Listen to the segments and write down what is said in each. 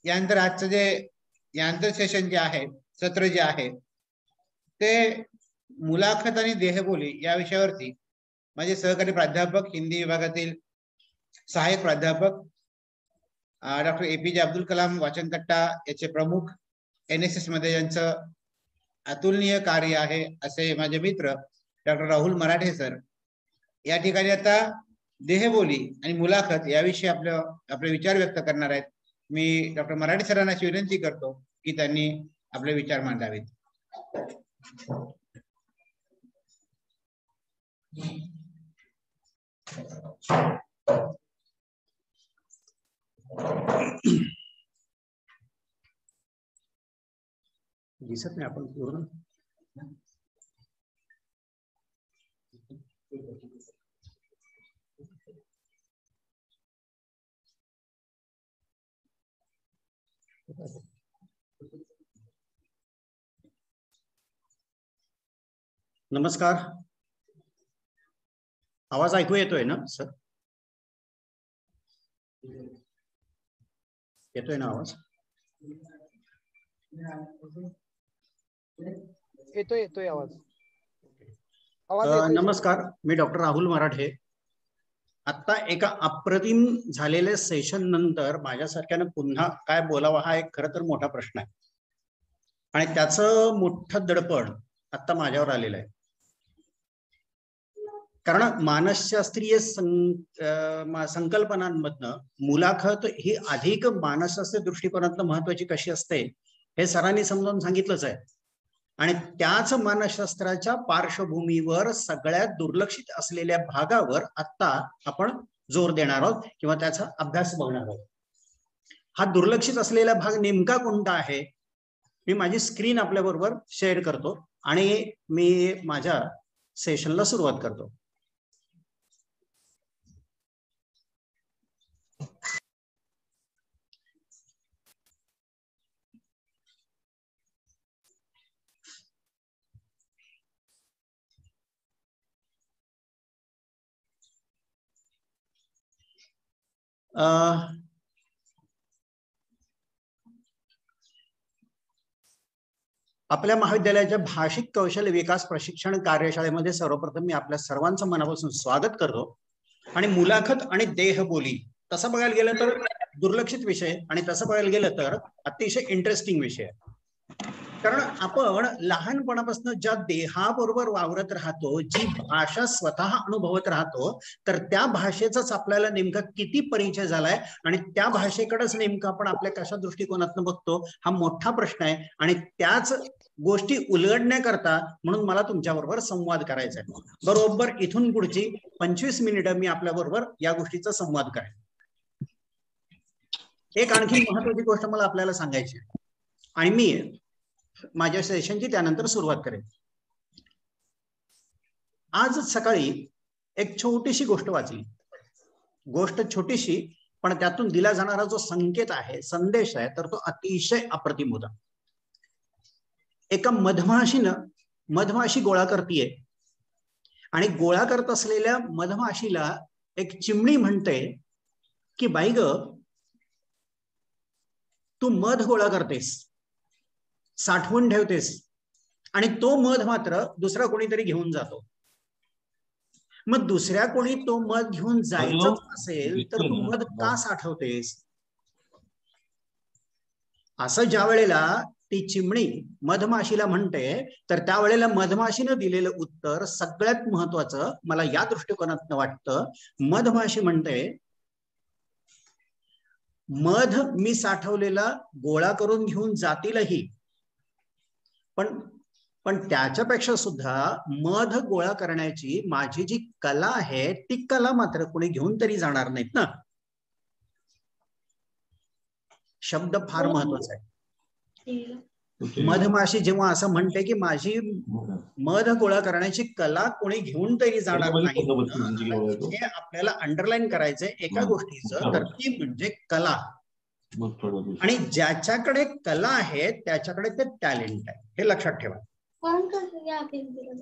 यानंतर आजचं जे यानंतर सेशन जे आहे, सत्र जे आहे ते मुलाखत आणि देहबोली या विषयावरती माझे सहकारी प्राध्यापक, हिंदी विभागातील सहाय्यक प्राध्यापक डॉक्टर APJ अब्दुल कलाम वाचनकट्टा याचे प्रमुख, NSS मध्ये यांचं अतुलनीय कार्य आहे असे माझे मित्र डॉक्टर राहुल मराठे सर या ठिकाणी आता देहबोली आणि मुलाखत याविषयी आपले विचार व्यक्त करणार आहेत. मी डॉक्टर मराठे सरांना विनंती करतो की त्यांनी आपले विचार मांडावेत. दिसत नाही आपण पूर्ण. नमस्कार, आवाज ऐकू येतोय ना सर? येतोय ना आवाज? येतोय आवाज. नमस्कार, मी डॉक्टर राहुल मराठे. आता एका अप्रतिम झालेल्या सेशन नंतर माझ्यासारख्यानं पुन्हा काय बोलावं हा एक खरं तर मोठा प्रश्न आहे आणि त्याचं मोठं दडपण आता माझ्यावर आलेलं आहे. कारण मानसशास्त्रीय संकल्पनांमधनं मुलाखत ही अधिक मानसशास्त्रीय दृष्टिकोनातनं महत्वाची कशी असते हे सरांनी समजावून सांगितलंच आहे. आणि त्याच मानसशास्त्राच्या पार्श्वभूमीवर सगळ्यात दुर्लक्षित असलेल्या भागावर आता आपण जोर देणार आहोत किंवा त्याचा अभ्यास बघणार आहोत. हा दुर्लक्षित असलेला भाग नेमका कोणता आहे? मी माझी स्क्रीन आपल्या बरोबर शेअर करतो आणि मी माझ्या सेशनला सुरुवात करतो. आपल्या महाविद्यालयाच्या भाषिक कौशल्य विकास प्रशिक्षण कार्यशाळेमध्ये सर्वप्रथम मी आपल्या सर्वांचं मनापासून स्वागत करतो. आणि मुलाखत आणि देहबोली तसं बघायला गेलं तर दुर्लक्षित विषय आणि तसं बघायला गेलं तर अतिशय इंटरेस्टिंग विषय. कारण आपण लहानपणापासून ज्या देहाबरोबर वावरत राहतो, जी भाषा स्वतः अनुभवत राहतो, तर त्या भाषेचाच आपल्याला नेमका किती परिचय झालाय आणि त्या भाषेकडेच नेमकं आपण आपल्या कशा दृष्टिकोनातून बघतो हा मोठा प्रश्न आहे. आणि त्याच गोष्टी उलगडण्याकरता म्हणून मला तुमच्याबरोबर संवाद करायचा आहे. बरोबर इथून पुढची 25 मिनिटं मी आपल्या बरोबर या गोष्टीचा संवाद करेन. एक आणखी महत्वाची गोष्ट मला आपल्याला सांगायची आहे आणि मी माझ्या सेशनची त्यानंतर सुरुवात करेन. आज सकाळी एक छोटीशी गोष्ट वाचली. गोष्ट छोटीशी पण त्यातून दिला जाणारा जो संकेत आहे, संदेश आहे, तर तो अतिशय अप्रतिम होता. एका मधमाशी गोळा करतीये आणि गोळा करत असलेल्या मधमाशीला एक चिमणी म्हणते की बाई ग, तू मध गोळा करतेस, साठवून ठेवतेस आणि तो मध मात्र दुसरा कोणीतरी घेऊन जातो. मग दुसऱ्या कोणी तो मध घेऊन जायचं असेल तर तू मध का साठवतेस? असं ज्या वेळेला ती चिमणी मधमाशीला म्हणते तर त्यावेळेला मधमाशीनं दिलेलं उत्तर सगळ्यात महत्वाचं मला या दृष्टिकोनातून वाटतं. मधमाशी म्हणते, मध मी साठवलेला गोळा करून घेऊन जातीलही, पण त्याच्यापेक्षा सुद्धा मध गोळा करण्याची माझी जी कला आहे ती कला मात्र कोणी घेऊन तरी जाणार नाहीत ना. शब्द फार महत्वाचा आहे. मधमाशी जेव्हा असं म्हणते की माझी मध गोळा करण्याची कला कोणी घेऊन तरी जाणार नाही, हे आपल्याला अंडरलाईन करायचंय एका गोष्टीचं, तर ती म्हणजे कला. आणि ज्याच्याकडे कला आहे त्याच्याकडे ते टॅलेंट आहे, हे लक्षात ठेवा.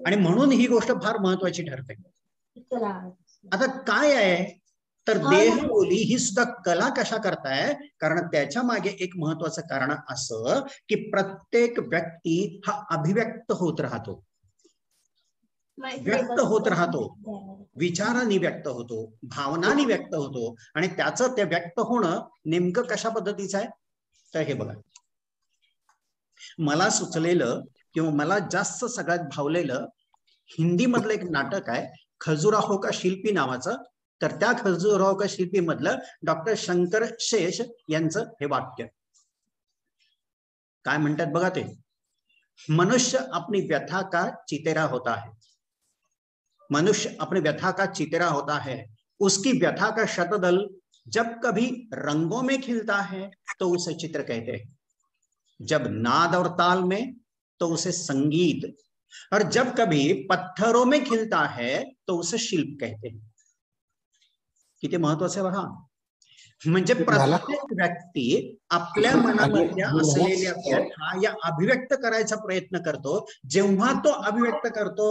आणि म्हणून ही गोष्ट फार महत्वाची ठरते. आता काय आहे तर देहबोली ही सुद्धा कला कशा करताय, कारण त्याच्या मागे एक महत्वाचं कारण असं की प्रत्येक व्यक्ती हा अभिव्यक्त होत राहतो, व्यक्त होत राहतो, विचारांनी व्यक्त होतो, भावनांनी व्यक्त होतो, आणि त्याचं ते व्यक्त होणं नेमकं कशा पद्धतीचं आहे. तर हे बघा, मला सुचलेलं किंवा मला जास्त सगळ्यात भावलेलं हिंदी मधलं एक नाटक आहे खजुराहो का शिल्पी नावाचं. तर त्या खजुराहो का शिल्पी मधलं डॉक्टर शंकर शेष यांचं हे वाक्य काय म्हणतात बघा ते, मनुष्य अपनी व्यथा का चितेरा होता है, मनुष्य अपनी व्यथा का चितेरा होता है, उसकी व्यथा का शतदल जब कभी रंगों में खिलता है तो उसे चित्र कहते हैं, जब नाद और ताल में तो उसे संगीत, और जब कभी पत्थरों में खिलता है तो उसे शिल्प कहते हैं. किती महत्वाचं आहे बघा. म्हणजे प्रत्येक व्यक्ती आपल्या मनामधल्या असलेल्या व्यथा या अभिव्यक्त करायचा प्रयत्न करतो. जेव्हा तो अभिव्यक्त करतो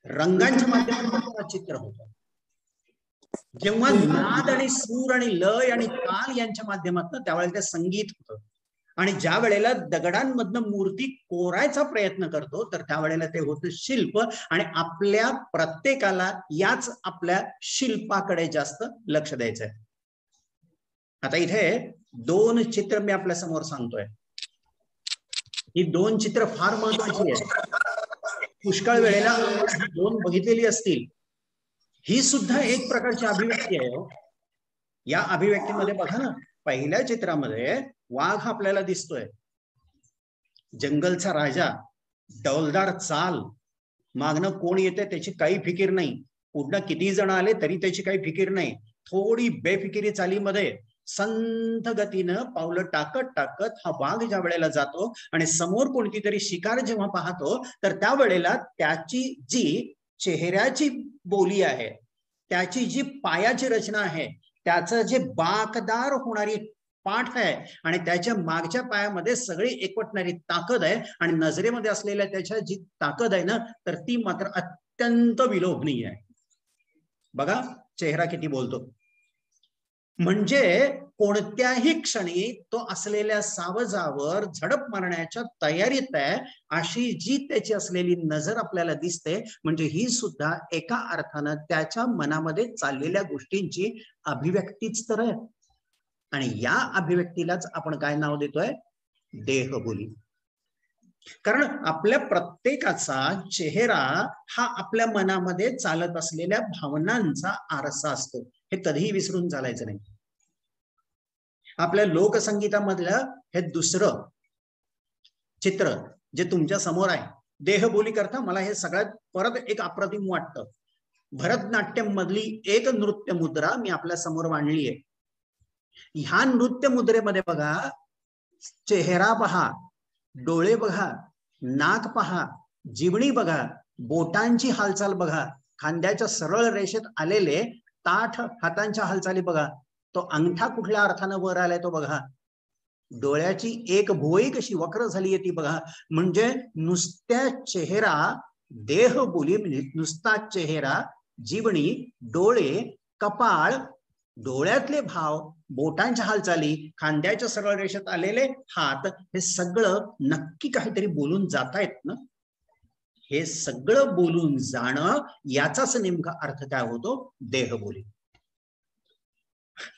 रंगांच्या माध्यमातून चित्र होतं, जेव्हा नाद आणि सूर आणि लय आणि ताल यांच्या माध्यमातून त्यावेळेला ते संगीत होतं, आणि ज्या वेळेला दगडांमधनं मूर्ती कोरायचा प्रयत्न करतो तर त्यावेळेला ते होतं शिल्प. आणि आपल्या प्रत्येकाला याच आपल्या शिल्पाकडे जास्त लक्ष द्यायचंय. आता इथे दोन चित्र मी आपल्या समोर सांगतोय. ही दोन चित्र फार महत्वाची आहेत. पुष्कळ वेळेला ही दोन बघितलेली असतील. ही सुद्धा एक प्रकारची अभिव्यक्ती आहे. या अभिव्यक्तीमध्ये बघा ना, पहिल्या चित्रामध्ये वाघ आपल्याला दिसतोय, जंगलचा राजा, डौलदार चाल, मागणं कोण येते त्याची काही फिकीर नाही, पुढनं किती जण आले तरी त्याची काही फिकीर नाही, थोडी बेफिकिरी चालीमध्ये संथ गतीनं पावलं टाकत टाकत हा वाघ ज्या वेळेला जातो आणि समोर कोणती तरी शिकार जेव्हा पाहतो तर त्यावेळेला त्याची जी चेहऱ्याची बोली आहे, त्याची जी पायाची रचना आहे, त्याचं जे बाकदार होणारी पाठ आहे आणि त्याच्या मागच्या पायामध्ये सगळी एकवटणारी ताकद आहे, आणि नजरेमध्ये असलेल्या त्याच्या जी ताकद आहे ना तर ती मात्र अत्यंत विलोभनीय आहे. बघा चेहरा किती बोलतो. म्हणजे कोणत्याही क्षणी तो असलेल्या सावजावर झडप मारण्याच्या तयारीत आहे अशी जी त्याची असलेली नजर आपल्याला दिसते. म्हणजे ही सुद्धा एका अर्थानं त्याच्या मनामध्ये चाललेल्या गोष्टींची अभिव्यक्तीच तर आहे. आणि या अभिव्यक्तीलाच आपण काय नाव देतोय, देहबोली. कारण आपल्या प्रत्येकाचा चेहरा हा आपल्या मनामध्ये चालत असलेल्या भावनांचा आरसा असतो, हे कधीही विसरून चालायचं नाही. आपल्या लोकसंगीतामधलं हे दुसरं चित्र जे तुमच्या समोर आहे देहबोली करता, मला हे सगळ्यात परत एक अप्रतिम वाटतं. भरतनाट्यम मधली एक नृत्य मुद्रा मी आपल्या समोर मांडली आहे. ह्या नृत्य मुद्रेमध्ये बघा, चेहरा पहा, डोळे बघा, नाक पहा, जिवणी बघा, बोटांची हालचाल बघा, खांद्याच्या सरळ रेषेत आलेले ताठ हातांच्या हालचाली बघा, तो अंगठा कुठल्या अर्थानं वर आलाय तो बघा, डोळ्याची एक भुवई कशी वक्र झाली आहे ती बघा. म्हणजे नुसत्या चेहरा, देहबोली म्हणजे नुसता चेहरा, जिवणी, डोळे, कपाळ, डोळ्यातले भाव, बोटांच्या हालचाली, खांद्याच्या सरळ रेषेत आलेले हात, हे सगळं नक्की काहीतरी बोलून जातायत ना. हे सगळं बोलून जाणं याचाच नेमका अर्थ काय होतो, देहबोली.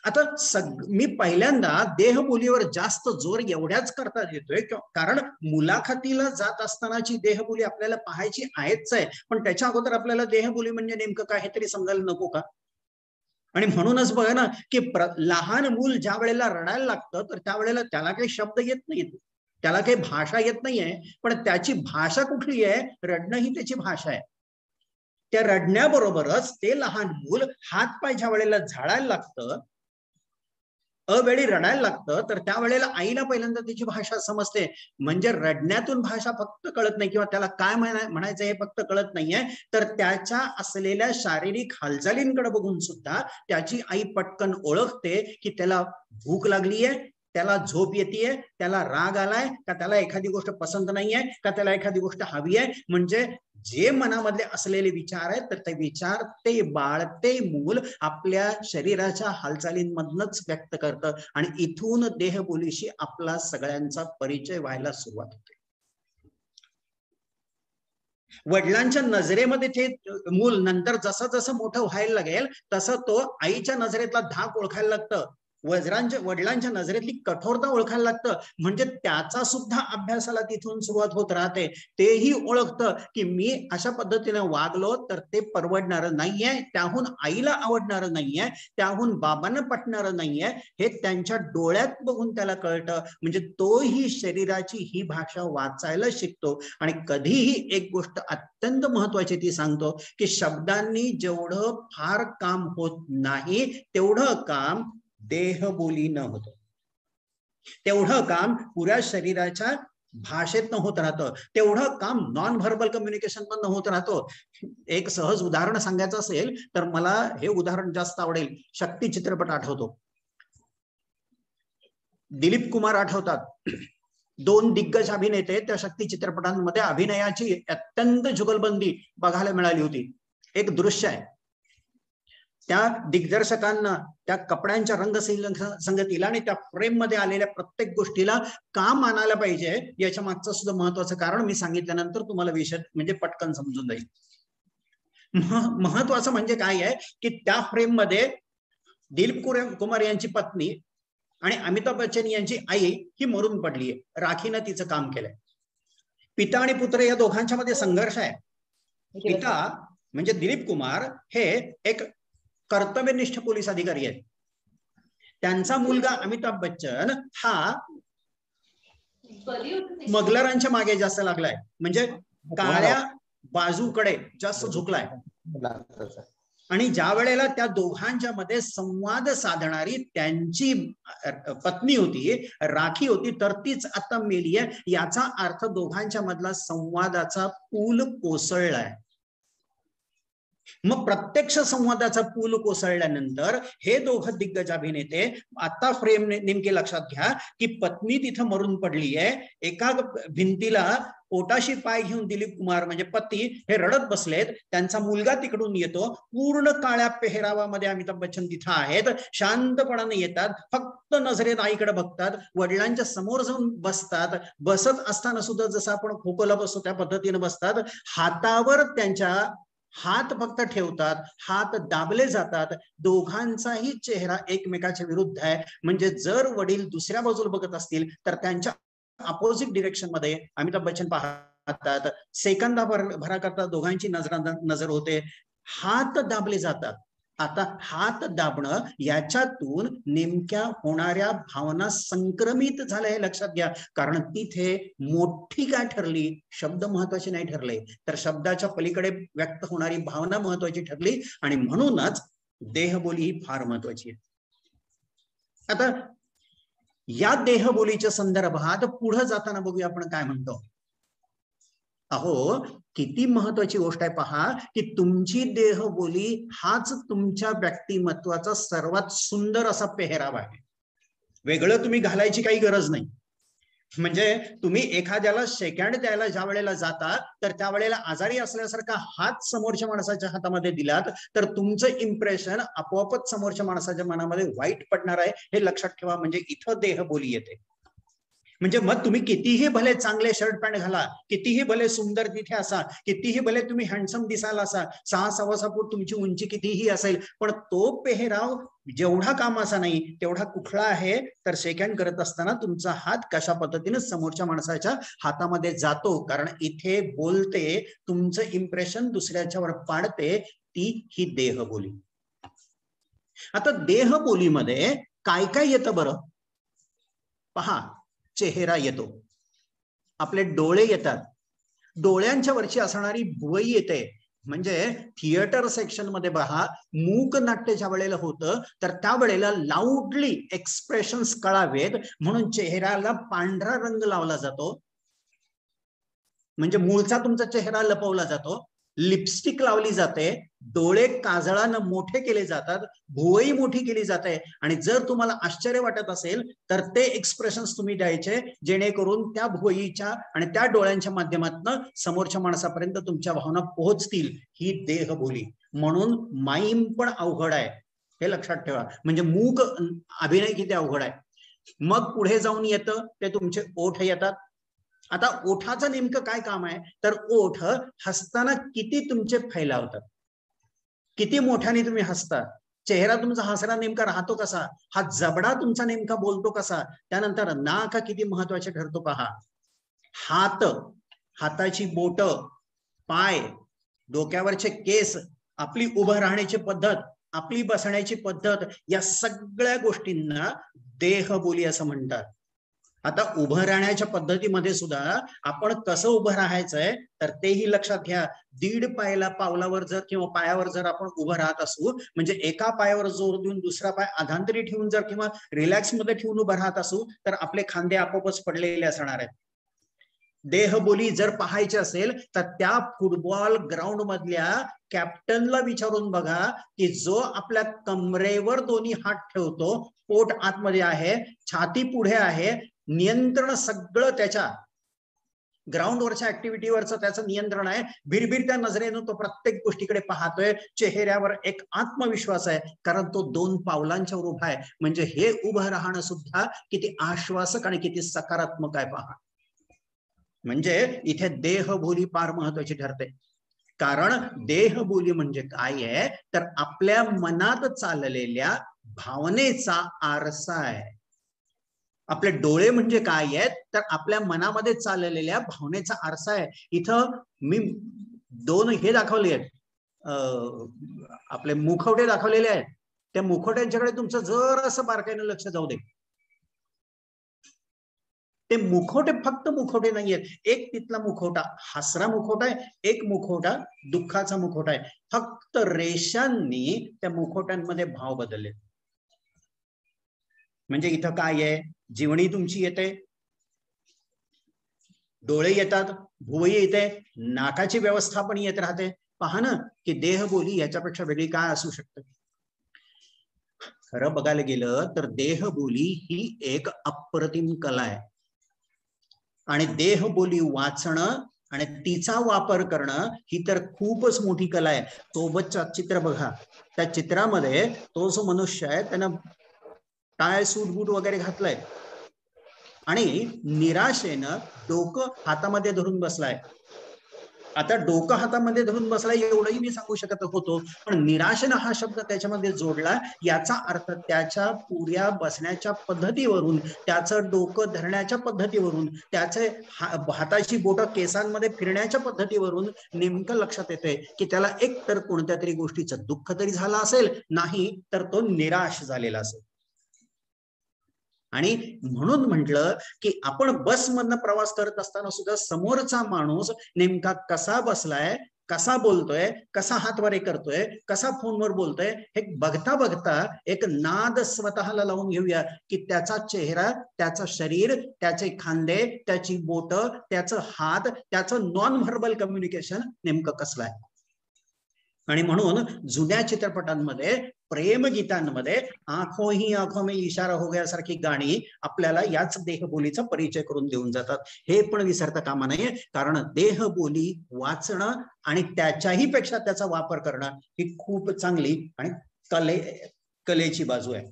आता मी पहिल्यांदा देहबोलीवर जास्त जोर एवढ्याच करता येतोय कारण मुलाखतीला जात असतानाची देहबोली आपल्याला पाहायची आहेच आहे, पण त्याच्या अगोदर आपल्याला देहबोली म्हणजे नेमकं काहीतरी समजायला नको का. आणि म्हणूनच बघा ना की लहान मूल ज्या वेळेला रडायला लागतं तर त्यावेळेला त्याला काही शब्द येत नाहीत, त्याला काही भाषा येत नाहीये, पण त्याची भाषा कुठली आहे, रडणं ही त्याची भाषा आहे. त्या रडण्याबरोबरच ते लहान मूल हातपाय ज्या वेळेला झाडायला लागतं, अवेळी रडायला लागतं, तर त्यावेळेला आईला पहिल्यांदा त्याची भाषा समजते. म्हणजे रडण्यातून भाषा फक्त कळत नाही किंवा त्याला काय म्हणायचं हे फक्त कळत नाहीये, तर त्याच्या असलेल्या शारीरिक हालचालींकडे बघून सुद्धा त्याची आई पटकन ओळखते की त्याला भूक लागलीये, त्याला झोप येतेय, त्याला राग आलाय का, त्याला एखादी गोष्ट पसंत नाहीये का, त्याला एखादी गोष्ट हवी आहे. म्हणजे जे मनामधले असलेले विचार आहेत तर ते विचार ते बाळ ते मूल आपल्या शरीराच्या हालचालींमधनच व्यक्त करतं आणि इथून देहबोलीशी आपला सगळ्यांचा परिचय व्हायला सुरुवात होते. वडिलांच्या नजरेमध्ये ते मूल नंतर जसं जसं मोठं व्हायला लागेल तसं तो आईच्या नजरेतला धाक ओळखायला लागतं, वडिलांच्या नजरेतली कठोरता ओळखायला लागतं. म्हणजे त्याचा सुद्धा अभ्यासाला तिथून सुरुवात होत राहते. तेही ओळखतं की मी अशा पद्धतीने वागलो तर ते परवडणारं नाहीये, त्याहून आईला आवडणारं नाहीये, त्याहून बाबांना पटणारं नाहीये, हे त्यांच्या डोळ्यात बघून त्याला कळतं. म्हणजे तोही शरीराची ही भाषा वाचायला शिकतो. आणि कधीही एक गोष्ट अत्यंत महत्वाची ती सांगतो की शब्दांनी जेवढं फार काम होत नाही तेवढं काम देहबोलीनं होतं, तेवढं काम पुऱ्या शरीराच्या भाषेतनं होत राहतं, तेवढं काम नॉन व्हर्बल कम्युनिकेशन मधनं होत राहतो. एक सहज उदाहरण सांगायचं असेल तर मला हे उदाहरण जास्त आवडेल. शक्ती चित्रपट आठवतो, दिलीप कुमार आठवतात. 2 दिग्गज अभिनेते त्या शक्ती चित्रपटांमध्ये अभिनयाची अत्यंत जुगलबंदी बघायला मिळाली होती. एक दृश्य आहे, त्या दिग्दर्शकांना त्या कपड्यांच्या रंगसंगतीला आणि त्या फ्रेम मध्ये आलेल्या प्रत्येक गोष्टीला का मानायला पाहिजे याच्या मागचं सुद्धा महत्वाचं कारण मी सांगितल्यानंतर तुम्हाला विषय म्हणजे पटकन समजून जाईल. महत्वाचं म्हणजे काय आहे की त्या फ्रेम मध्ये दिलीप कुमार यांची पत्नी आणि अमिताभ बच्चन यांची आई ही मरून पडली आहे. राखीनं तिचं काम केलंय. पिता आणि पुत्र या दोघांच्या मध्ये संघर्ष आहे. पिता म्हणजे दिलीप कुमार हे एक कर्तव्यनिष्ठ पोलीस अधिकारी आहेत. त्यांचा मुलगा अमिताभ बच्चन हा स्मगलरांच्या मागे जास्त लागलाय, म्हणजे काळ्या बाजूकडे जास्त झुकलाय. आणि ज्या वेळेला त्या दोघांच्या मध्ये संवाद साधणारी त्यांची पत्नी होती, राखी होती, तर तीच आता मेली आहे. याचा अर्थ दोघांच्या मधला संवादाचा पूल कोसळलाय. मग प्रत्यक्ष संवादाचा पूल कोसळल्यानंतर हे दोघं दिग्गज अभिनेते आता फ्रेम नेमके लक्षात घ्या की पत्नी तिथं मरून पडली आहे, एका भिंतीला पोटाशी पाय घेऊन दिलीप कुमार म्हणजे पती हे रडत बसलेत. त्यांचा मुलगा तिकडून येतो, पूर्ण काळ्या पेहरावामध्ये अमिताभ बच्चन तिथं आहेत, शांतपणाने येतात, फक्त नजरेत आईकडे बघतात, वडिलांच्या समोर जाऊन बसतात, बसत असताना सुद्धा जसं आपण खोकोला बसतो त्या पद्धतीने बसतात, हातावर त्यांच्या हात फक्त ठेवतात, हात दाबले जातात. दोघांचाही चेहरा एकमेकाच्या विरुद्ध आहे. म्हणजे जर वडील दुसऱ्या बाजूला बघत असतील तर त्यांच्या अपोजिट डिरेक्शन मध्ये अमिताभ बच्चन पाहतात. सेकंदाभराकरता दोघांची नजर होते, हात दाबले जातात. आता हात दाबणं याच्यातून नेमक्या होणाऱ्या भावना संक्रमित झाल्या हे लक्षात घ्या. कारण तिथे मोठी काय ठरली, शब्द महत्वाचे नाही ठरले, तर शब्दाच्या पलीकडे व्यक्त होणारी भावना महत्वाची ठरली. आणि म्हणूनच देहबोली ही फार महत्वाची आहे. आता या देहबोलीच्या संदर्भात पुढे जाताना बघूया आपण काय म्हणतो. अहो किती महत्वाची गोष्ट आहे पहा की तुमची देहबोली हाच तुमच्या व्यक्तिमत्वाचा सर्वात सुंदर असा पेहराव आहे. वेगळं तुम्ही घालायची काही गरज नाही. म्हणजे तुम्ही एखाद्याला शेक हँड द्यायला ज्या वेळेला जाता तर त्यावेळेला आजारी असल्यासारखा हात समोरच्या माणसाच्या हातामध्ये दिलात तर तुमचं इम्प्रेशन आपोआपच समोरच्या माणसाच्या मनामध्ये वाईट पडणार आहे, हे लक्षात ठेवा. म्हणजे इथं देहबोली येते. म्हणजे मग तुम्ही कितीही भले चांगले शर्ट पॅन्ट घाला, कितीही भले सुंदर तिथे असा, कितीही भले तुम्ही हँडसम दिसायला असा, 6-6.25 फूट तुमची उंची कितीही असेल, पण तो पेहराव जेवढा कामाचा नाही तेवढा कुठला आहे तर शेक हँड करत असताना तुमचा हात कशा पद्धतीने समोरच्या माणसाच्या हातामध्ये जातो. कारण इथे बोलते, तुमचं इम्प्रेशन दुसऱ्याच्यावर पाडते, ती ही देहबोली. आता देहबोलीमध्ये काय काय येतं बरं पहा. चेहरा येतो, आपले डोळे येतात, डोळ्यांच्या वरची असणारी भुवई येते. म्हणजे थिएटर सेक्शन मध्ये पहा, मूक नाट्य ज्या वेळेला होतं तर त्यावेळेला लाऊडली एक्सप्रेशन्स कळावेत म्हणून चेहऱ्याला पांढरा रंग लावला जातो. म्हणजे मूळचा तुमचा चेहरा लपवला जातो. लिपस्टिक लावली जाते, डोळे काजळानं मोठे केले जातात, भुवई मोठी केली जाते, आणि जर तुम्हाला आश्चर्य वाटत असेल तर ते एक्सप्रेशन्स तुम्ही द्यायचे जेणेकरून त्या भुवईच्या आणि त्या डोळ्यांच्या माध्यमातून समोरच्या माणसापर्यंत तुमच्या भावना पोहोचतील. ही देहबोली. म्हणून माईम पण अवघड आहे, हे लक्षात ठेवा. म्हणजे मूक अभिनय किती अवघड आहे. मग पुढे जाऊन येतं ते तुमचे ओठ येतात. आता ओठाचं नेमकं काय काम आहे, तर ओठ हसताना किती तुमचे फैलावतात, किती मोठ्याने तुम्ही हसता, चेहरा तुमचा हसरा नेमका राहतो कसा, हा जबडा तुमचा नेमका बोलतो कसा, त्यानंतर नाक किती महत्वाचे ठरतो पहा, हात, हाताची बोट, पाय, डोक्यावरचे केस, आपली उभं राहण्याची पद्धत, आपली बसण्याची पद्धत, या सगळ्या गोष्टींना देहबोली असं म्हणतात. आता उभं राहण्याच्या पद्धतीमध्ये सुद्धा आपण कसं उभं राहायचंय तर तेही लक्षात घ्या. दीड पावलावर जर किंवा पायावर जर आपण उभं राहत असू, म्हणजे एका पायावर जोर देऊन दुसरा पाय अधांतरी ठेवून जर किंवा रिलॅक्स मध्ये ठेवून उभं राहत असू तर आपले खांदे आपोआपच पडलेले असणार आहेत. देहबोली जर पाहायची असेल तर त्या फुटबॉल ग्राउंड मधल्या कॅप्टनला विचारून बघा की जो आपल्या कमरेवर दोन्ही हात ठेवतो, पोट आतमध्ये आहे, छाती पुढे आहे, नियंत्रण सगळं त्याच्या ग्राउंडवरच्या ऍक्टिव्हिटीवरचं त्याचं नियंत्रण आहे. भिरभिरत्या नजरेनं तो प्रत्येक गोष्टीकडे पाहतोय, चेहऱ्यावर एक आत्मविश्वास आहे, कारण तो 2 पावलांच्यावर उभा आहे. म्हणजे हे उभं राहणं सुद्धा किती आश्वासक आणि किती सकारात्मक आहे पहा. म्हणजे इथे देहबोली फार महत्वाची ठरते. कारण देहबोली म्हणजे काय आहे तर आपल्या मनात चाललेल्या भावनेचा आरसा आहे. आपले डोळे म्हणजे काय आहेत तर आपल्या मनामध्ये चाललेल्या भावनेचा आरसा आहे. इथं मी 2 हे दाखवले आहेत, आपले मुखवटे दाखवलेले आहेत. त्या मुखवट्यांच्याकडे तुमचं जर असं बारकाईनं लक्ष जाऊ दे. ते मुखवटे फक्त मुखवटे नाहीयेत. एक तिथला मुखवटा हसरा मुखवटा आहे, एक मुखवटा दुःखाचा मुखवटा आहे. फक्त रेषांनी त्या मुखवट्यांमध्ये भाव बदलले. म्हणजे इथं काय आहे, जीवनी तुमची येते, डोळे येतात, भुवई येते, नाकाची व्यवस्था पण येत राहते. पहा ना की देहबोली याच्यापेक्षा वेगळी काय असू शकते. खरं बघायला गेलं तर देहबोली ही एक अप्रतिम कला आहे. आणि देहबोली वाचणं आणि तिचा वापर करणं ही तर खूपच मोठी कला आहे. सोबतचा चित्र बघा, त्या चित्रामध्ये तो जो मनुष्य आहे त्यानं टाय सूट बूट वगैरे घातलंय आणि निराशेनं डोकं हातामध्ये धरून बसलाय. आता डोकं हातामध्ये धरून बसलाय एवढंही मी सांगू शकत होतो, पण निराशेनं हा शब्द त्याच्यामध्ये जोडला. याचा अर्थ त्याच्या पुऱ्या बसण्याच्या पद्धतीवरून, त्याचं डोकं धरण्याच्या पद्धतीवरून, त्याचे हाताची बोटं केसांमध्ये फिरण्याच्या पद्धतीवरून नेमकं लक्षात येते की त्याला एक तर कोणत्या तरी गोष्टीचं दुःख तरी झालं असेल, नाही तर तो निराश झालेला असेल. आणि म्हणून म्हटलं की आपण बसमधनं प्रवास करत असताना सुद्धा समोरचा माणूस नेमका कसा बसलाय, कसा बोलतोय, कसा हातवारे करतोय, कसा फोनवर बोलतोय, हे बघता बघता एक नाद स्वतःला लावून घेऊया की त्याचा चेहरा, त्याचं शरीर, त्याचे खांदे, त्याची बोट, त्याचं हात, त्याचं नॉन व्हर्बल कम्युनिकेशन नेमकं कसलं आहे. आणि म्हणून जुन्या चित्रपटांमध्ये, प्रेमगीतांमध्ये आंखों ही आंखों में इशारा हो गया सारखी गाणी आपल्याला याच देहबोलीचा परिचय करून देऊन जातात. हे पण विसरता कामा नये, कारण देहबोली वाचणं आणि त्याच्याही पेक्षा त्याचा वापर करणं ही खूप चांगली आणि कलेची बाजू आहे.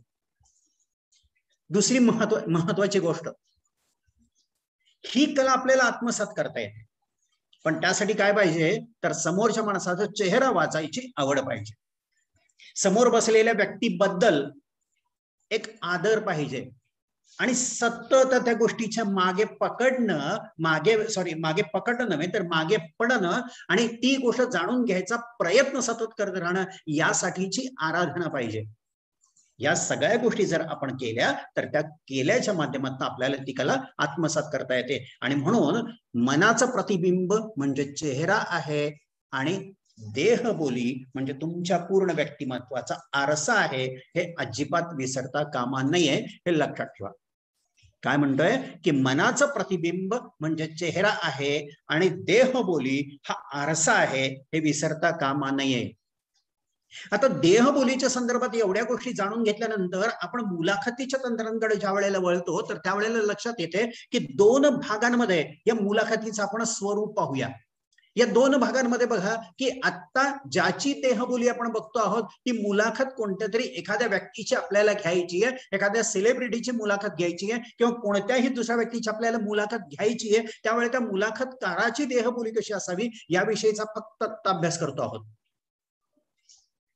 दुसरी महत्वाची गोष्ट, ही कला आपल्याला आत्मसात करता येते, पण त्यासाठी काय पाहिजे तर समोरच्या माणसाचा चेहरा वाचायची आवड पाहिजे. समोर बसलेल्या व्यक्तीबद्दल एक आदर पाहिजे आणि सतत त्या गोष्टीच्या मागे पकडणं, मागे पकडणं नव्हे तर मागे पडणं आणि ती गोष्ट जाणून घ्यायचा प्रयत्न सतत करत राहणं, यासाठीची आराधना पाहिजे. या सगळ्या गोष्टी जर आपण केल्या तर त्या केल्याच्या माध्यमातून आपल्याला ती कला आत्मसात करता येते. आणि म्हणून मनाचं प्रतिबिंब म्हणजे चेहरा आहे आणि देहबोली म्हणजे तुमच्या पूर्ण व्यक्तिमत्वाचा आरसा आहे, हे अजिबात विसरता कामा नये, हे लक्षात ठेवा. काय म्हणतोय की मनाचं प्रतिबिंब म्हणजे चेहरा आहे आणि देहबोली हा आरसा आहे, हे विसरता कामा नये. आता देहबोलीच्या संदर्भात एवढ्या गोष्टी जाणून घेतल्यानंतर आपण मुलाखतीच्या तंत्रांकडे ज्या वेळेला वळतो तर त्यावेळेला लक्षात येते की 2 भागांमध्ये या मुलाखतीचं आपण स्वरूप पाहूया. या 2 भागांमध्ये बघा की आता ज्याची देहबोली आपण बघतो आहोत ती मुलाखत कोणत्या तरी एखाद्या व्यक्तीची आपल्याला घ्यायची आहे, एखाद्या सेलिब्रिटीची मुलाखत घ्यायची आहे किंवा कोणत्याही दुसऱ्या व्यक्तीची आपल्याला मुलाखत घ्यायची आहे. त्यावेळेला त्या मुलाखतकाराची देहबोली कशी असावी याविषयीचा फक्त अभ्यास करतो आहोत.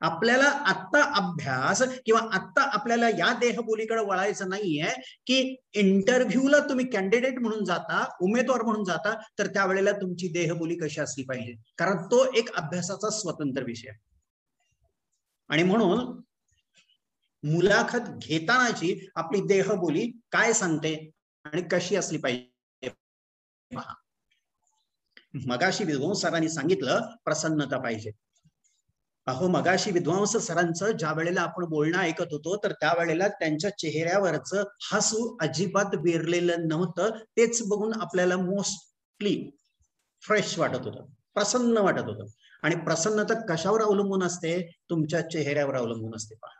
आपल्याला आत्ता अभ्यास किंवा आत्ता आपल्याला या देहबोलीकडे वळायचं नाहीये की इंटरव्ह्यूला तुम्ही कॅन्डिडेट म्हणून जाता, उमेदवार म्हणून जाता, तर त्यावेळेला तुमची देहबोली कशी असली पाहिजे, कारण तो एक अभ्यासाचा स्वतंत्र विषय. आणि म्हणून मुलाखत घेतानाची आपली देहबोली काय सांगते आणि कशी असली पाहिजे. मगाशी विद्वांस सरांनी सांगितलं प्रसन्नता पाहिजे. अहो मगाशी विद्वांस सरांचं ज्या वेळेला आपण बोलणं ऐकत होतो तर त्यावेळेला त्यांच्या चेहऱ्यावरचं हसू अजिबात विरलेलं नव्हतं. तेच बघून आपल्याला मोस्टली फ्रेश वाटत होतं, प्रसन्न वाटत होतं. आणि प्रसन्नता कशावर अवलंबून असते? तुमच्या चेहऱ्यावर अवलंबून असते. पहा,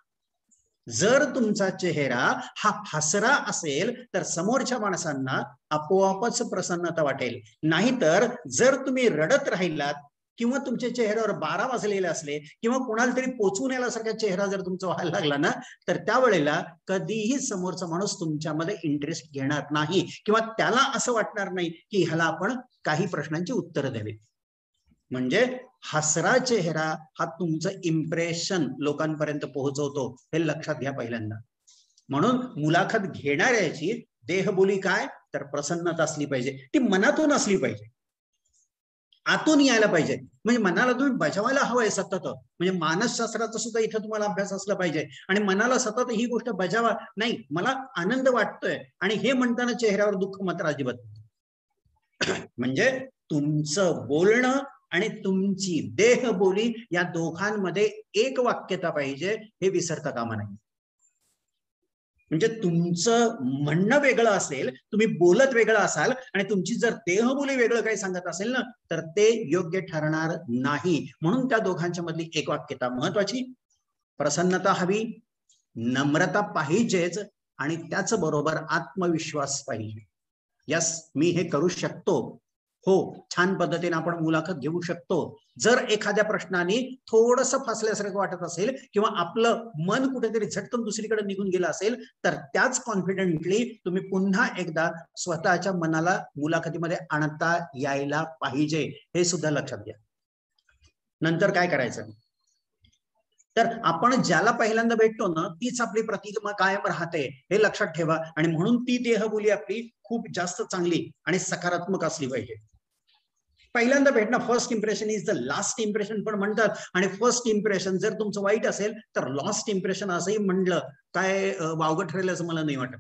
जर तुमचा चेहरा हा हसरा असेल तर समोरच्या माणसांना आपोआपच प्रसन्नता वाटेल. नाहीतर जर तुम्ही रडत राहिलात किंवा तुमच्या चेहऱ्यावर 12 वाजलेले असले किंवा कोणाला तरी पोचून यायसारखा चेहरा जर तुमचा व्हायला लागला ना तर त्यावेळेला कधीही समोरचा माणूस तुमच्यामध्ये इंटरेस्ट घेणार नाही किंवा त्याला असं वाटणार नाही की ह्याला आपण काही प्रश्नांची उत्तरं द्यावी. म्हणजे हसरा चेहरा हा तुमचं इम्प्रेशन लोकांपर्यंत पोहोचवतो, हे लक्षात घ्या पहिल्यांदा. म्हणून मुलाखत घेणाऱ्याची देहबोली काय तर प्रसन्नता असली पाहिजे. ती मनातून असली पाहिजे, आतून यायला पाहिजे. म्हणजे मनाला तुम्ही बजावायला हवंय सतत. म्हणजे मानसशास्त्राचा सुद्धा इथं तुम्हाला अभ्यास असला पाहिजे आणि मनाला सतत ही गोष्ट बजावा, नाही मला आनंद वाटतोय आणि हे म्हणताना चेहऱ्यावर दुःख मात्र अजिबात. म्हणजे तुमचं बोलणं आणि तुमची देहबोली या दोघांमध्ये एक वाक्यता पाहिजे, हे विसरता कामा नये. म्हणजे तुमचं म्हणणं वेगळं असेल, तुम्ही बोलत वेगळं असाल आणि तुमची जर देहबोली वेगळं काही सांगत असेल ना तर ते योग्य ठरणार नाही. म्हणून त्या दोघांच्या मधली एक वाक्यता महत्वाची. प्रसन्नता हवी, नम्रता पाहिजेच आणि त्याचबरोबर आत्मविश्वास पाहिजे. यस, मी हे करू शकतो. हो, छान पद्धतीने आपण मुलाखत घेऊ शकतो. जर एखाद्या प्रश्नाने थोडंसं फसल्यासारखं वाटत असेल किंवा आपलं मन कुठेतरी झटकन दुसरीकडे निघून गेलं असेल तर त्याच कॉन्फिडेंटली तुम्ही पुन्हा एकदा स्वतःच्या मनाला मुलाखतीमध्ये आणता यायला पाहिजे, हे सुद्धा लक्षात घ्या. नंतर काय करायचं तर आपण ज्याला पहिल्यांदा भेटतो ना तीच आपली प्रतिमा कायम राहते, हे लक्षात ठेवा. आणि म्हणून ती देहबोली आपली खूप जास्त चांगली आणि सकारात्मक असली पाहिजे. पहिल्यांदा भेटणं, first impression is the last impression पण म्हणतात. आणि फर्स्ट इम्प्रेशन जर तुमचं वाईट असेल तर लास्ट इम्प्रेशन असंही म्हणलं काय वावगं ठरेल असं मला नाही वाटत,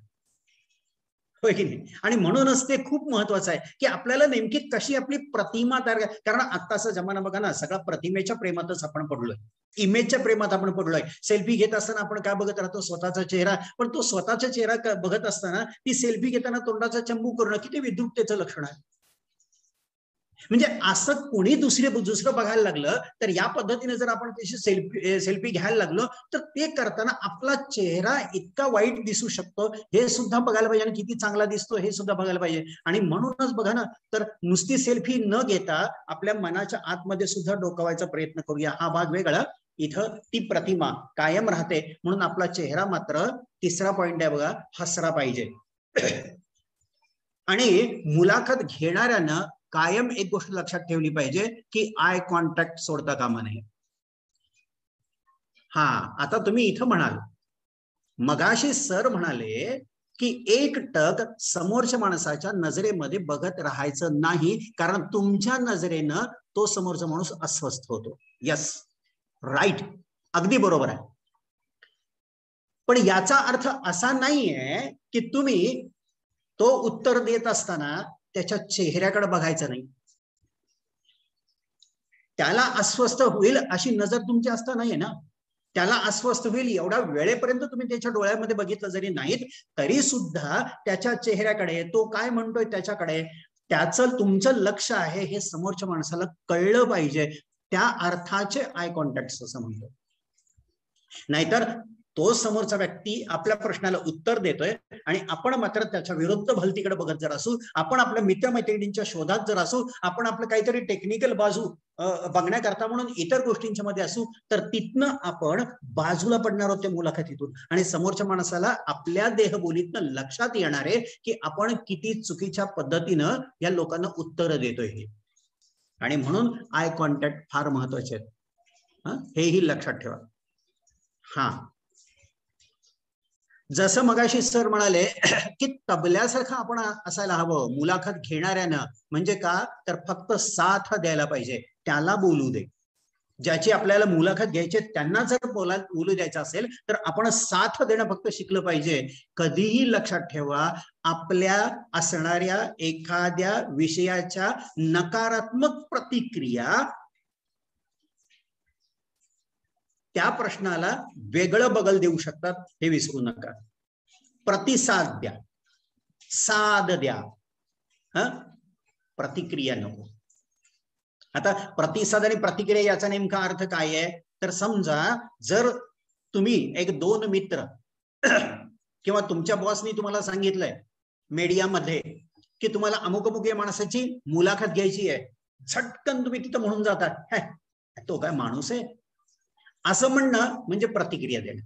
होय की नाही. आणि म्हणूनच ते खूप महत्वाचं आहे की आपल्याला नेमकी कशी आपली प्रतिमा तयार, कारण आत्ताचा जमाना बघा ना, सगळा प्रतिमेच्या प्रेमातच आपण पडलोय, इमेजच्या प्रेमात आपण पडलोय. सेल्फी घेत असताना आपण काय बघत राहतो? स्वतःचा चेहरा. पण तो स्वतःचा चेहरा बघत असताना ती सेल्फी घेताना तोंडाचा चंबू करणं किती विद्रुपतेचं लक्षण आहे. म्हणजे असं कोणी दुसरं बघायला लागलं तर या पद्धतीने जर आपण त्याची सेल्फी घ्यायला लागलो तर ते करताना आपला चेहरा इतका वाईट दिसू शकतो हे सुद्धा बघायला पाहिजे आणि किती चांगला दिसतो हे सुद्धा बघायला पाहिजे. आणि म्हणूनच बघा ना, तर नुसती सेल्फी न घेता आपल्या मनाच्या आतमध्ये सुद्धा डोकावायचा प्रयत्न करूया. हा भाग वेगळा, इथं ती प्रतिमा कायम राहते. म्हणून आपला चेहरा मात्र, तिसरा पॉइंट आहे बघा, हसरा पाहिजे. आणि मुलाखत घेणाऱ्यानं कायम एक गोष्ट लक्षात ठेवली पाहिजे की आय कॉन्टॅक्ट सोडता कामा नये. हा, आता तुम्ही इथं म्हणाल, मगाशी सर म्हणाले की एकटक समोरच्या माणसाच्या नजरेमध्ये बघत राहायचं नाही, कारण तुमच्या नजरेनं तो समोरचा माणूस अस्वस्थ होतो. यस, राईट, अगदी बरोबर आहे. पण याचा अर्थ असा नाहीये की तुम्ही तो उत्तर देत असताना त्याच्या चेहऱ्याकडे बघायचं नाही. त्याला अस्वस्थ होईल अशी नजर तुमची असता नाहीये ना. त्याला अस्वस्थ होईल एवढ्या वेळेपर्यंत तुम्ही त्याच्या डोळ्यामध्ये बघितलं जरी नाहीत तरी सुद्धा त्याच्या चेहऱ्याकडे, तो काय म्हणतोय त्याच्याकडे, त्याचं तुमचं लक्ष आहे हे समोरच्या माणसाला कळलं पाहिजे. त्या अर्थाचे आय कॉन्टॅक्ट असं म्हणतो. नाहीतर तो समोरचा व्यक्ती आपल्या प्रश्नाला उत्तर देतोय आणि आपण मात्र त्याच्या विरुद्ध भलतीकडे बघत जर असू, आपण आपल्या मित्रमैत्रिणींच्या शोधात जर असू, आपण आपलं काहीतरी टेक्निकल बाजू बघण्याकरता म्हणून इतर गोष्टींच्या मध्ये असू, तर तिथनं आपण बाजूला पडणार आहोत त्या मुलाखतीतून आणि समोरच्या माणसाला आपल्या देहबोलीतनं लक्षात येणार आहे की आपण किती चुकीच्या पद्धतीनं या लोकांना उत्तर देतोय हे. आणि म्हणून आय कॉन्टॅक्ट फार महत्वाचे आहेत, हेही लक्षात ठेवा. हा, जसं मगाशी सर म्हणाले की तबल्यासारखं आपण असायला हवं मुलाखत घेणाऱ्यानं. म्हणजे का, तर फक्त साथ द्यायला पाहिजे, त्याला बोलू दे. ज्याची आपल्याला मुलाखत घ्यायची त्यांना जर बोलू द्यायचं असेल तर आपण साथ देणं फक्त शिकलं पाहिजे. कधीही लक्षात ठेवा, आपल्या असणाऱ्या एखाद्या विषयाच्या नकारात्मक प्रतिक्रिया त्या प्रश्नाला वेगळं बगल देऊ शकतात, हे विसरू नका. प्रतिसाद द्या, साध द्या, प्रतिक्रिया नको. आता प्रतिसाद आणि प्रतिक्रिया याचा नेमका अर्थ काय आहे, तर समजा जर तुम्ही एक दोन मित्र किंवा तुमच्या बॉसनी तुम्हाला सांगितलंय मीडियामध्ये की तुम्हाला अमुक अमुक या माणसाची मुलाखत घ्यायची आहे, झटकन तुम्ही तिथं म्हणून जातात, तो काय माणूस आहे, असं म्हणणं म्हणजे प्रतिक्रिया देणं.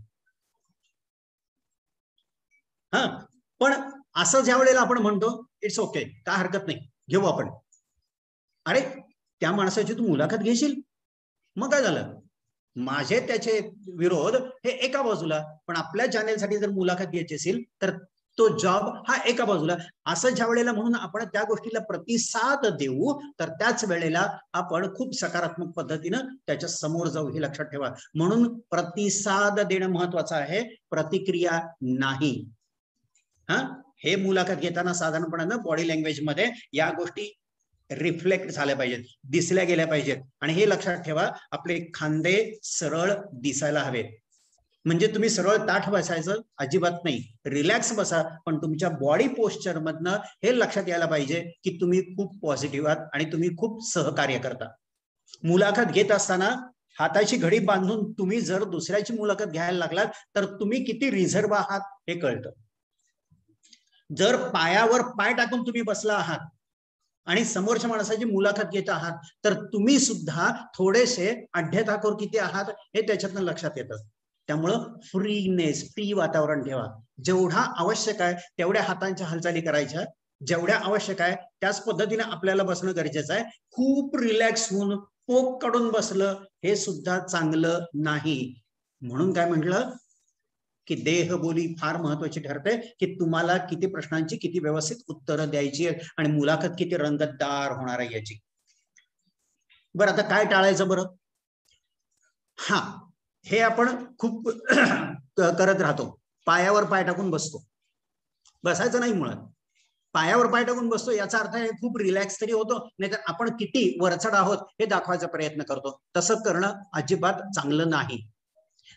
पण असं ज्या वेळेला आपण म्हणतो इट्स ओके, काय हरकत नाही, घेऊ आपण, अरे त्या माणसाची तू मुलाखत घेशील, मग काय झालं, माझे त्याचे विरोध हे एका बाजूला, पण आपल्या चॅनेलसाठी जर मुलाखत घ्यायची असेल तर तो जॉब हा एका बाजूला. असं ज्या वेळेला म्हणून आपण त्या गोष्टीला प्रतिसाद देऊ तर त्याच वेळेला आपण खूप सकारात्मक पद्धतीनं त्याच्या समोर जाऊ, हे लक्षात ठेवा. म्हणून प्रतिसाद देणं महत्वाचं आहे, प्रतिक्रिया नाही. हे मुलाखत घेताना साधारणपणानं बॉडी लँग्वेज मध्ये या गोष्टी रिफ्लेक्ट झाल्या पाहिजेत, दिसल्या गेल्या पाहिजेत. आणि हे लक्षात ठेवा, आपले खांदे सरळ दिसायला हवेत. म्हणजे तुम्ही सरळ ताठ बसायचं अजिबात नाही, रिलॅक्स बसा, पण तुमच्या बॉडी पोस्चर मधनं हे लक्षात यायला पाहिजे की तुम्ही खूप पॉझिटिव्ह आहात आणि तुम्ही खूप सहकार्य करता. मुलाखत घेत असताना हाताची घडी बांधून तुम्ही जर दुसऱ्याची मुलाखत घ्यायला लागलात तर तुम्ही किती रिझर्व्ह आहात हे कळतं. जर पायावर पाय टाकून तुम्ही बसला आहात आणि समोरच्या माणसाची मुलाखत घेत आहात तर तुम्ही सुद्धा थोडेसे अड्ड्याताकोर किती आहात हे त्याच्यातनं लक्षात येतं. त्यामुळं फ्रीनेस, फ्री वातावरण ठेवा. जेवढा आवश्यक आहे तेवढ्या हातांच्या हालचाली करायच्या, जेवढ्या आवश्यक आहे त्याच पद्धतीने आपल्याला बसणं गरजेचं आहे. खूप रिलॅक्स होऊन पोक काढून बसलं हे सुद्धा चांगलं नाही. म्हणून काय म्हटलं की देहबोली फार महत्वाची ठरते, की तुम्हाला किती प्रश्नांची किती व्यवस्थित उत्तरं द्यायची आहेत आणि मुलाखत किती रंगतदार होणार आहे याची. बरं, आता काय टाळायचं बरं? हे आपण खूप करत राहतो, पायावर पाय टाकून बसतो. बसायचं नाही, मुळात पायावर पाय टाकून बसतो याचा अर्थ आहे खूप रिलॅक्स तरी होतो, नाहीतर आपण किती वरचढ आहोत हे दाखवायचा प्रयत्न करतो. तसं करणं अजिबात चांगलं नाही.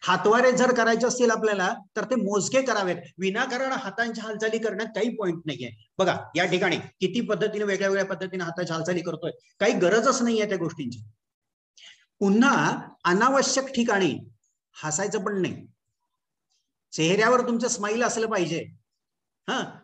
हातवारे जर करायचे असतील आपल्याला तर ते मोजके करावेत, विनाकारण हातांच्या हालचाली करण्यात काही पॉइंट नाहीये. बघा या ठिकाणी किती पद्धतीने वेगळ्या वेगळ्या पद्धतीने हाताच्या हालचाली करतोय, काही गरजच नाहीये त्या गोष्टींची. पुन्हा अनावश्यक ठिकाणी हसायचं पण नाही. चेहऱ्यावर तुमचं स्माईल असलं पाहिजे,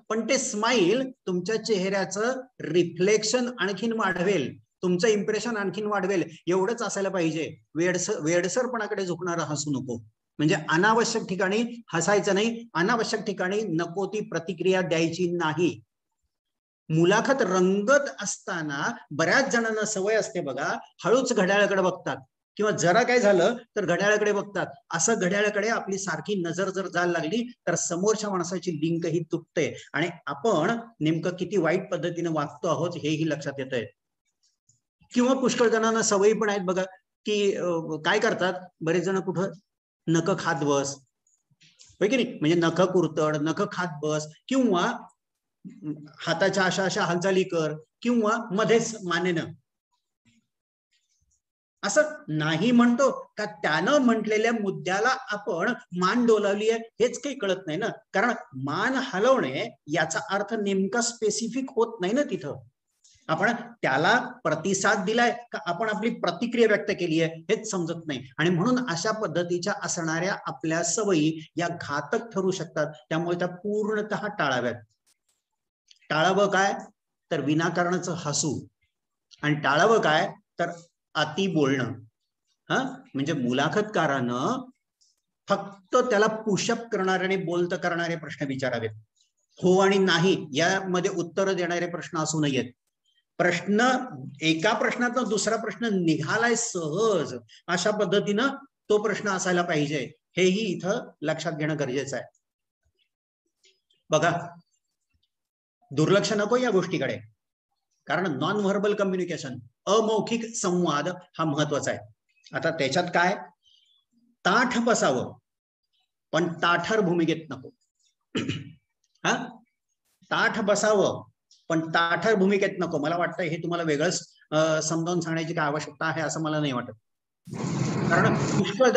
पण ते स्माईल तुमच्या चेहऱ्याचं रिफ्लेक्शन आणखीन वाढवेल, तुमचं इम्प्रेशन आणखीन वाढवेल, एवढंच असायला पाहिजे. वेडसरपणाकडे झुकणारा हसू नको. म्हणजे अनावश्यक ठिकाणी हसायचं नाही, अनावश्यक ठिकाणी नको ती प्रतिक्रिया द्यायची नाही. मुलाखत रंगत असताना बऱ्याच जणांना सवय असते बघा, हळूच घड्याळाकडे बघतात किंवा जरा काय झालं तर घड्याळाकडे बघतात. असं घड्याळाकडे आपली सारखी नजर जर जायला लागली तर समोरच्या माणसाची लिंक ही तुटते आणि आपण नेमकं किती वाईट पद्धतीने वागतो आहोत हेही लक्षात येतंय. किंवा पुष्कळ जणांना सवयी पण आहेत बघा, की काय करतात बरेच जण, कुठं नख खात बस, होय की नाही, म्हणजे नख कुरतड, नख खात बस, किंवा हाताच्या अशा अशा हालचाली कर, किंवा मध्येच मानेनं असं नाही म्हणतो का त्यानं म्हटलेल्या मुद्द्याला आपण मान डोलावली आहे हेच काही कळत नाही ना. कारण मान हलवणे याचा अर्थ नेमका स्पेसिफिक होत नाही ना तिथं. आपण त्याला प्रतिसाद दिलाय का आपण आपली प्रतिक्रिया व्यक्त केली आहे हेच समजत नाही. आणि म्हणून अशा पद्धतीच्या असणाऱ्या आपल्या सवयी या घातक ठरू शकतात. त्यामुळे त्या पूर्णतः टाळाव्यात. टाळावं काय तर विनाकारणाचं हसू, आणि टाळावं काय तर अति बोलणं. म्हणजे मुलाखतकारानं फक्त त्याला पुशअप करणारे आणि बोलत करणारे प्रश्न विचारावेत. हो आणि नाही यामध्ये उत्तर देणारे प्रश्न असू नयेत. प्रश्न एका प्रश्नातून दुसरा प्रश्न निघालाय सहज अशा पद्धतीनं तो प्रश्न असायला पाहिजे, हेही इथं लक्षात घेणं गरजेचं आहे. बघा, दुर्लक्ष नको या गोष्टीकडे, कारण नॉन व्हर्बल कम्युनिकेशन, अमौखिक संवाद हा महत्वाचा आहे. आता त्याच्यात काय, ताठ बसावं पण ताठर भूमिकेत नको. ताठ बसावं पण ताठर भूमिकेत नको. मला वाटतं हे तुम्हाला वेगळंच समजावून सांगण्याची काय आवश्यकता आहे असं मला नाही वाटत. कारण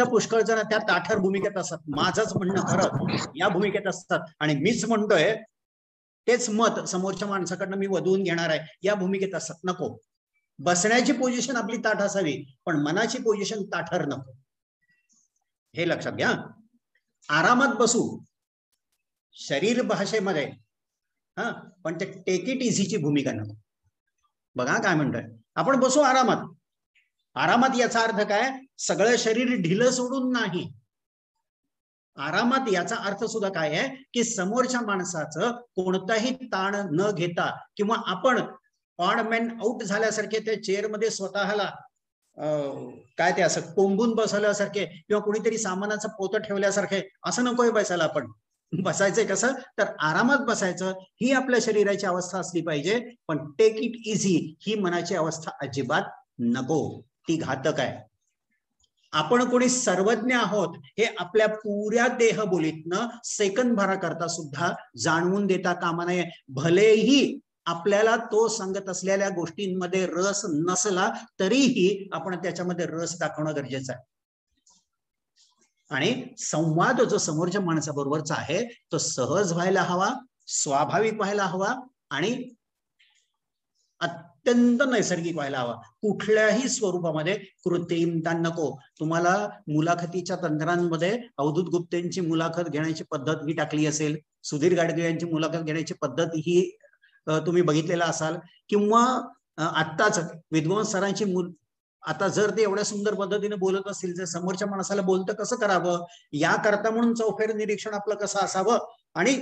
पुष्कळ जण त्या ताठर भूमिकेत असतात. माझंच म्हणणं खरं या भूमिकेत असतात आणि मीच म्हणतोय तेच मत समोरच्या माणसाकडनं मी वधवून घेणार आहे या भूमिकेत असतात. नको. बसण्याची पोझिशन आपली ताठ असावी पण मनाची पोझिशन ताठर नको, हे लक्षात घ्या. आरामात बसू शरीर भाषेमध्ये, पण ते टेक इट इझीची भूमिका नको. बघा काय म्हणतोय, आपण बसू आरामात. आरामात याचा अर्थ काय, सगळं शरीर ढिलं सोडून नाही. आरामात याचा अर्थ सुद्धा काय आहे की समोरच्या माणसाचं कोणताही ताण न घेता किंवा आपण ऑड मॅन आउट झाल्यासारखे त्या चेअरमध्ये स्वतःला काय ते असं कोंबून बसवल्यासारखे किंवा कोणीतरी सामानाचं पोतं ठेवल्यासारखे असं नकोय बसायला. आपण बसायचंय कसं तर आरामात बसायचं, ही आपल्या शरीराची अवस्था असली पाहिजे. पण टेक इट इझी ही मनाची अवस्था अजिबात नको, ती घातक आहे. आपण कोणी सर्वज्ञ आहोत हे आपल्या पुऱ्या देहबोलीतनं सेकंद भराकरता सुद्धा जाणवून देता कामा नये. भलेही आपल्याला तो सांगत असलेल्या गोष्टींमध्ये रस नसला तरीही आपण त्याच्यामध्ये रस दाखवणं गरजेचं आहे. आणि संवाद जो समोरच्या माणसाबरोबरचा आहे तो सहज व्हायला हवा, स्वाभाविक व्हायला हवा आणि अत्यंत नैसर्गिक व्हायला हवा. कुठल्याही स्वरूपामध्ये कृत्रिमता नको. तुम्हाला मुलाखतीच्या तंत्रांमध्ये अवधूत गुप्तेंची मुलाखत घेण्याची पद्धत ही टाकली असेल, सुधीर गाडगे यांची मुलाखत घेण्याची पद्धत ही तुम्ही बघितलेला असाल, किंवा आत्ताच विद्वांस सरांची आता जर ते एवढ्या सुंदर पद्धतीने बोलत असतील तर समोरच्या माणसाला बोलतं कसं करावं याकरता म्हणून चौफेर निरीक्षण आपलं कसं असावं आणि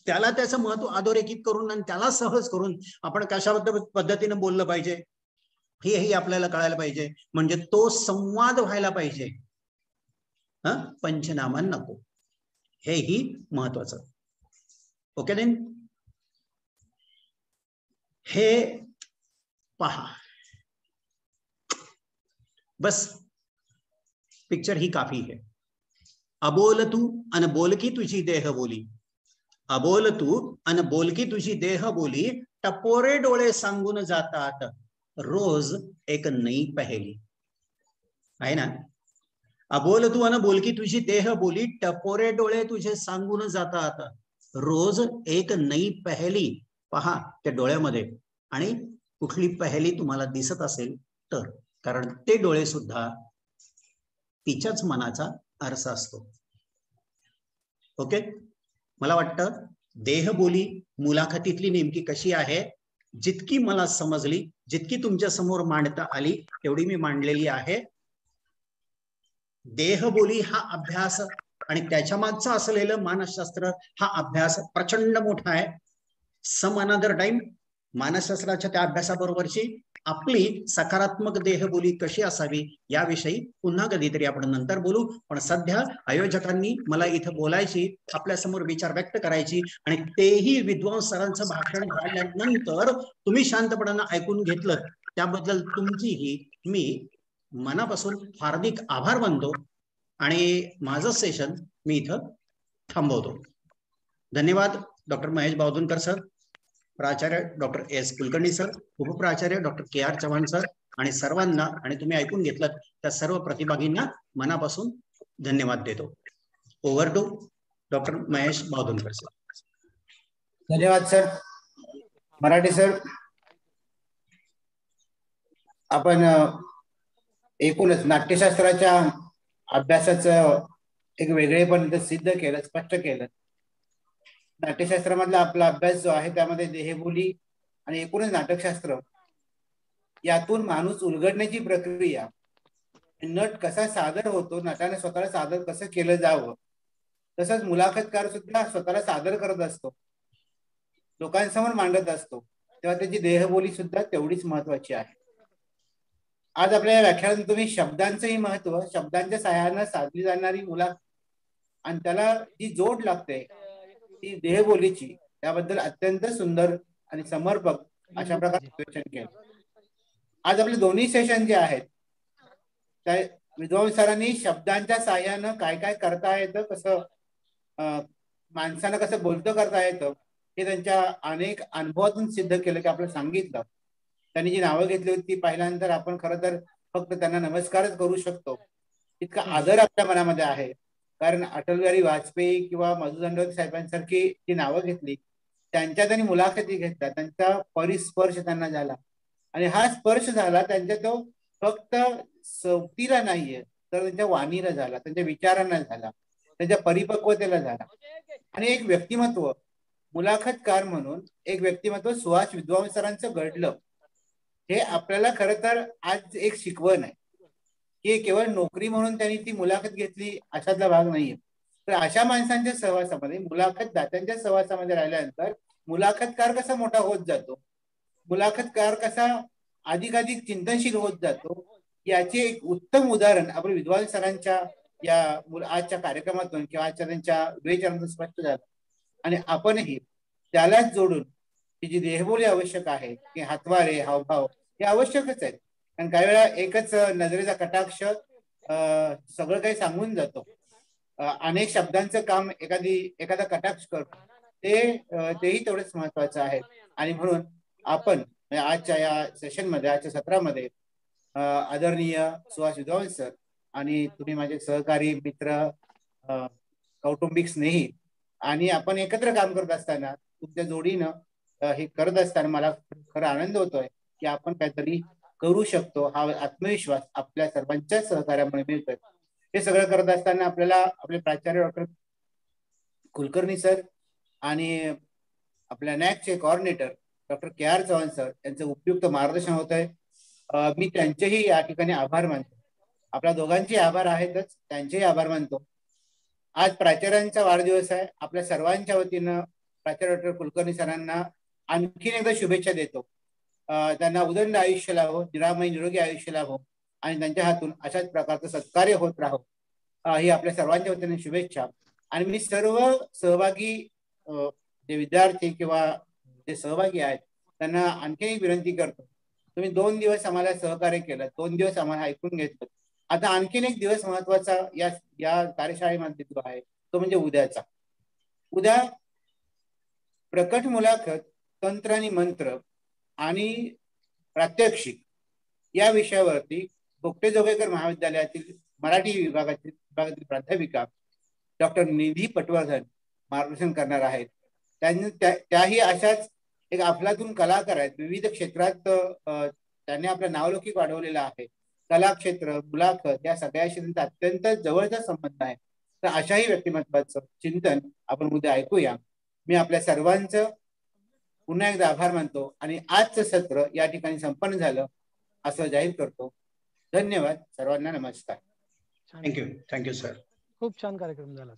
त्याला त्याचं महत्व अधोरेखित करून आणि त्याला सहज करून आपण कशा पद्धतीने बोललं पाहिजे हेही आपल्याला कळायला पाहिजे. म्हणजे तो संवाद व्हायला पाहिजे, पंचनामा नको, हेही महत्वाचं. ओके देन, हे पहा बस पिक्चर ही काफी है. अबोल तू अन बोलकी तुझी देह बोली, अबोल तू अन बोलकी तुझी देह बोली, टपोरे डोळे सांगून जातात रोज एक नई पहेली. आहे ना, अबोल तू अन बोलकी तुझी देह बोली, टपोरे डोळे तुझे सांगून जातात रोज एक नई पहेली. पहा त्या डोळ्यामध्ये, आणि कुठली पहेली तुम्हाला दिसत असेल तर, कारण ते डोळे सुद्धा तिच्याच मनाचा आरसा असतो. ओके, मला वाटतं देहबोली मुलाखतीतली नेमकी कशी आहे जितकी मला समजली, जितकी तुमच्या समोर मांडता आली तेवढी मी मांडलेली आहे. देहबोली हा अभ्यास आणि त्याच्या मागचं असलेलं मानसशास्त्र हा अभ्यास प्रचंड मोठा आहे. सम अनदर टाइम मानसशास्त्राच्या त्या अभ्यासाबरोबरची आपली सकारात्मक देहबोली कशी असावी याविषयी पुन्हा कधीतरी आपण नंतर बोलू. पण सध्या आयोजकांनी मला इथं बोलायची, आपल्या समोर विचार व्यक्त करायची आणि तेही विद्वांस सरांचं भाषण झाल्यानंतर तुम्ही शांतपणानं ऐकून घेतलं त्याबद्दल तुमचीही मी मनापासून हार्दिक आभार मानतो आणि माझं सेशन मी इथं थांबवतो. धन्यवाद डॉक्टर महेश बावधनकर सर. प्राचार्य डॉक्टर एस कुलकर्णी सर, उपप्राचार्य doctor K R Chavan sir आणि सर्वांना, आणि तुम्ही ऐकून घेतलं त्या सर्व प्रतिभागींना मनापासून धन्यवाद देतो. Over to doctor Mahesh Bavdhankar sir. धन्यवाद सर. मराठे सर, आपण एकूणच नाट्यशास्त्राच्या अभ्यासाचं एक वेगळेपण सिद्ध केलं, स्पष्ट केलं. नाट्यशास्त्रामधला आपला अभ्यास जो आहे त्यामध्ये देहबोली आणि एकूणच नाटकशास्त्र यातून माणूस उलगडण्याची प्रक्रिया, नट कसा सादर होतो, नटाने स्वतःला सादर कसं केलं जावं, तसंच मुलाखतकार सुद्धा स्वतःला सादर करत असतो, लोकांसमोर मांडत असतो, तेव्हा त्याची देहबोली सुद्धा तेवढीच महत्वाची आहे. आज आपल्या या व्याख्यानात तुम्ही शब्दांचंही महत्व, शब्दांच्या सहाय्यानं साधली जाणारी मुलाखत आणि त्याला जी जोड लागते ती देहबोलीची, त्याबद्दल अत्यंत सुंदर आणि समर्पक अशा प्रकारे विश्लेषण केलं. आज आपले दोन्ही सेशन जे आहेत त्या विद्वान सरांनी शब्दांच्या सहाय्यानं काय काय करता येतं, कसं माणसानं कसं बोलतं करता येतं हे त्यांच्या अनेक अनुभवातून सिद्ध केलं की आपल्याला सांगितलं. त्यांनी जी नावं घेतली होती ती पाहिल्यानंतर आपण खरं तर फक्त त्यांना नमस्कारच करू शकतो. इतका आदर आपल्या मनामध्ये आहे, कारण अटल बिहारी वाजपेयी किंवा मधु दंडवत साहेबांसारखी जी नावं घेतली त्यांच्या त्यांनी मुलाखती घेतल्या, त्यांचा परिस्पर्श त्यांना झाला आणि हा स्पर्श झाला त्यांच्या तो फक्त सवतीला नाहीये तर त्यांच्या वाणीला झाला, त्यांच्या विचारांना झाला, त्यांच्या परिपक्वतेला झाला. आणि एक व्यक्तिमत्व, मुलाखतकार म्हणून एक व्यक्तिमत्व सुहास विद्वान सरांचं घडलं, हे आपल्याला खरं तर आज एक शिकवण आहे की केवळ नोकरी म्हणून त्यांनी ती मुलाखत घेतली अशातला भाग नाहीये. तर अशा माणसांच्या सहवासामध्ये, मुलाखतदात्यांच्या सहवासामध्ये राहिल्यानंतर मुलाखतकार कसा मोठा होत जातो, मुलाखतकार कसा अधिकाधिक चिंतनशील होत जातो, याचे एक उत्तम उदाहरण आपण विद्वान सरांच्या या आजच्या कार्यक्रमातून किंवा आजच्या त्यांच्या विवेचनातून स्पष्ट झालं. आणि आपणही त्यालाच जोडून ही जी देहबोली आवश्यक आहे, की हातवारे हावभाव हे आवश्यकच आहेत. कारण काही वेळा एकच नजरेचा कटाक्ष सगळं काही सांगून जातो, अनेक शब्दांचं काम एखादा कटाक्ष करतो, तेही तेवढंच महत्वाचं आहे. आणि म्हणून आपण आजच्या या सेशनमध्ये, आजच्या सत्रामध्ये आदरणीय सुहास विद्वान सर आणि तुम्ही माझे सहकारी मित्र, कौटुंबिक स्नेही, आणि आपण एकत्र काम करत असताना तुमच्या जोडीनं हे करत असताना मला खरा आनंद होतोय की आपण काहीतरी करू शकतो, हा आत्मविश्वास आपल्या सर्वांच्या सहकार्यामुळे मिळतोय. हे सगळं करत असताना आपल्याला आपले प्राचार्य डॉक्टर कुलकर्णी सर आणि आपल्या नॅकचे coordinator doctor K R Chavan sir यांचं उपयुक्त मार्गदर्शन होत आहे. मी त्यांचेही या ठिकाणी आभार मानतो. आपल्या दोघांचे आभार आहेतच, त्यांचेही आभार मानतो. आज प्राचार्यांचा वाढदिवस आहे. आपल्या सर्वांच्या वतीनं प्राचार्य डॉक्टर कुलकर्णी सरांना आणखीन एकदा शुभेच्छा देतो. त्यांना उदंड आयुष्य लाभो, निरामय निरोगी आयुष्य लाभो आणि त्यांच्या हातून अशाच प्रकारचं सत्कार्य होत राहो, ही आपल्या सर्वांच्या वतीने शुभेच्छा. आणि मी सर्व सहभागी जे विद्यार्थी किंवा जे सहभागी आहेत त्यांना आणखी एक विनंती करतो, तुम्ही 2 दिवस आम्हाला सहकार्य केलं, 2 दिवस आम्हाला ऐकून घेतलं. आता आणखीन एक दिवस महत्वाचा या कार्यशाळेमध्ये जो आहे तो म्हणजे उद्याचा. उद्या प्रकट मुलाखत, तंत्र आणि मंत्र आणि प्रात्यक्षिक या विषयावरती भोगटे जोगेकर महाविद्यालयातील मराठी विभागातील प्राध्यापिका डॉक्टर निधी पटवर्धन मार्गदर्शन करणार आहेत. त्याही अशाच एक अफलातून कलाकार आहेत. विविध क्षेत्रात त्यांनी आपलं नावलौकिक वाढवलेलं आहे. कला क्षेत्र, मुलाखत या सगळ्याशी त्यांचा अत्यंत जवळचा संबंध आहे. तर अशाही व्यक्तिमत्वाचं चिंतन आपण उद्या ऐकूया. मी आपल्या सर्वांचं पुन्हा एकदा आभार मानतो आणि आजचं सत्र या ठिकाणी संपन्न झालं असं जाहीर करतो. धन्यवाद. सर्वांना नमस्कार. Thank you sir. खूप छान कार्यक्रम झाला.